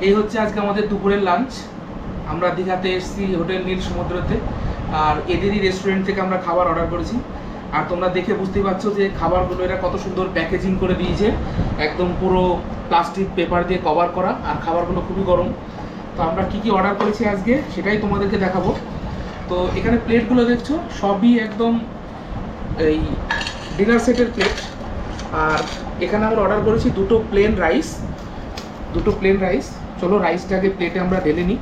এই হচ্ছে আজকে আমাদের দুপুরের লাঞ্চ। আমরা দীঘাতে এসেছি হোটেল নীল সমুদ্রতে, আর এদেরই রেস্টুরেন্ট থেকে আমরা খাবার অর্ডার করেছি। আর তোমরা দেখে বুঝতেই পারছো যে খাবারগুলো এরা কত সুন্দর প্যাকেজিং করে দিয়েছে, একদম পুরো প্লাস্টিক পেপার দিয়ে কভার করা, আর খাবারগুলো খুবই গরম। তো আমরা কি কি অর্ডার করেছি আজকে সেটাই তোমাদেরকে দেখাবো। তো এখানে প্লেটগুলো দেখছো সবই একদম এই ডিনার সেটের প্লেট। আর এখানে আমরা অর্ডার করেছি দুটো প্লেন রাইস। চলো রাইসটাকে প্লেটে আমরা ঢেলে নিই,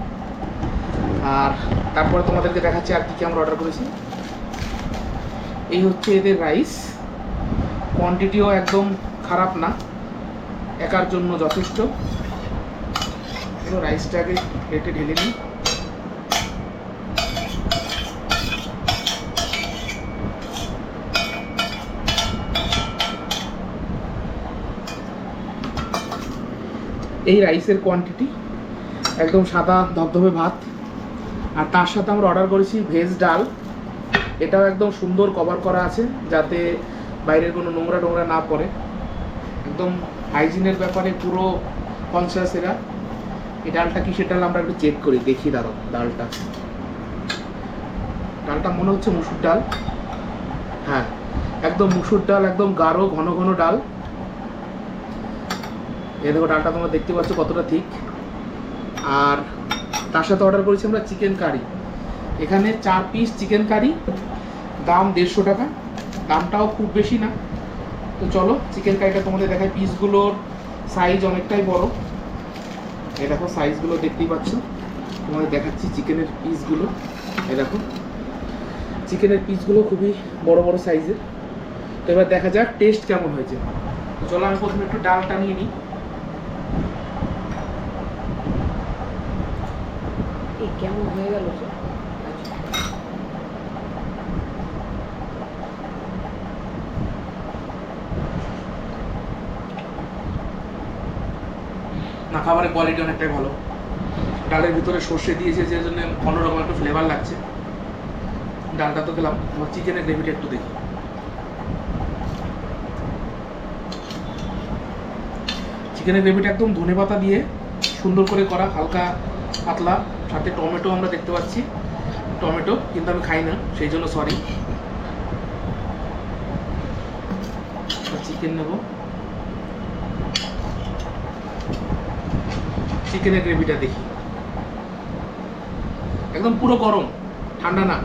আর তারপরে তোমাদেরকে দেখাচ্ছি আর কি আমরা অর্ডার করেছি। এই হচ্ছে এদের রাইস, কোয়ান্টিটিও একদম খারাপ না, একার জন্য যথেষ্ট। চলো রাইসটাকে প্লেটে ঢেলে নিই। এই রাইসের কোয়ান্টিটি একদম সাদা ধবধবে ভাত, আর তার সাথে আমরা অর্ডার করেছি ভেজ ডাল। এটাও একদম সুন্দর কভার করা আছে যাতে বাইরের কোনো নোংরা টোংরা না পড়ে। একদম হাইজিনের ব্যাপারে পুরো কনসিয়াস এরা। এই ডালটা কিসের ডাল আমরা একটু চেক করি, দেখি। দাঁড়ো, ডালটা মনে হচ্ছে মুসুর ডাল। হ্যাঁ, একদম মুসুর ডাল, একদম গাঢ় ঘন ঘন ডাল। এই দেখো ডালটা তোমরা দেখতে পাচ্ছ কতটা ঠিক। আর তার সাথে অর্ডার করেছি আমরা চিকেন কারি। এখানে 4 পিস চিকেন কারি, দাম 150 টাকা, দামটাও খুব বেশি না। তো চলো চিকেন কারিটা তোমাদের দেখাই। পিসগুলোর সাইজ অনেকটাই বড়, এই দেখো সাইজগুলো দেখতেই পাচ্ছ। তোমাদের দেখাচ্ছি চিকেনের পিসগুলো। এই দেখো চিকেনের পিসগুলো খুবই বড় বড় সাইজের। তো এবার দেখা যাক টেস্ট কেমন হয়েছে। তো চলো আমি প্রথমে একটু ডালটা নিয়ে নিই। কেমন হয়ে গেল? না, খাবারের কোয়ালিটি অনেকটাই ভালো। ডালের ভিতরে সর্ষে দিয়েছে যে জন্য অন্যরকম একটা ফ্লেভার লাগছে। ডালটা তো খেলাম, আমার চিকেনের গ্রেভিটা একটু দেখি। চিকেনের গ্রেভিটা একদম ধনেপাতা দিয়ে সুন্দর করে করা, হালকা পাতলা, সাথে টমেটো আমরা দেখতে পাচ্ছি। টমেটো কিন্তু আমি খাই না, সেই জন্য সরি। চিকেন নেব। চিকেনের গ্রেভিটা দেখি, একদম পুরো গরম, ঠান্ডা না।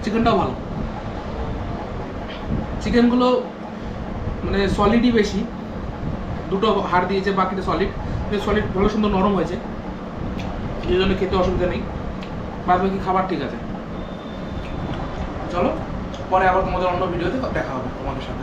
চিকেনটাও ভালো। চিকেনগুলো মানে সলিডই বেশি, দুটো হাড় দিয়েছে, বাকিটা সলিড। সলিড ভালো সুন্দর নরম হয়েছে, এই জন্য খেতে অসুবিধা নেই। বাদ বাকি খাবার ঠিক আছে। চলো পরে আবার তোমাদের অন্য ভিডিওতে দেখা হবে তোমাদের সাথে।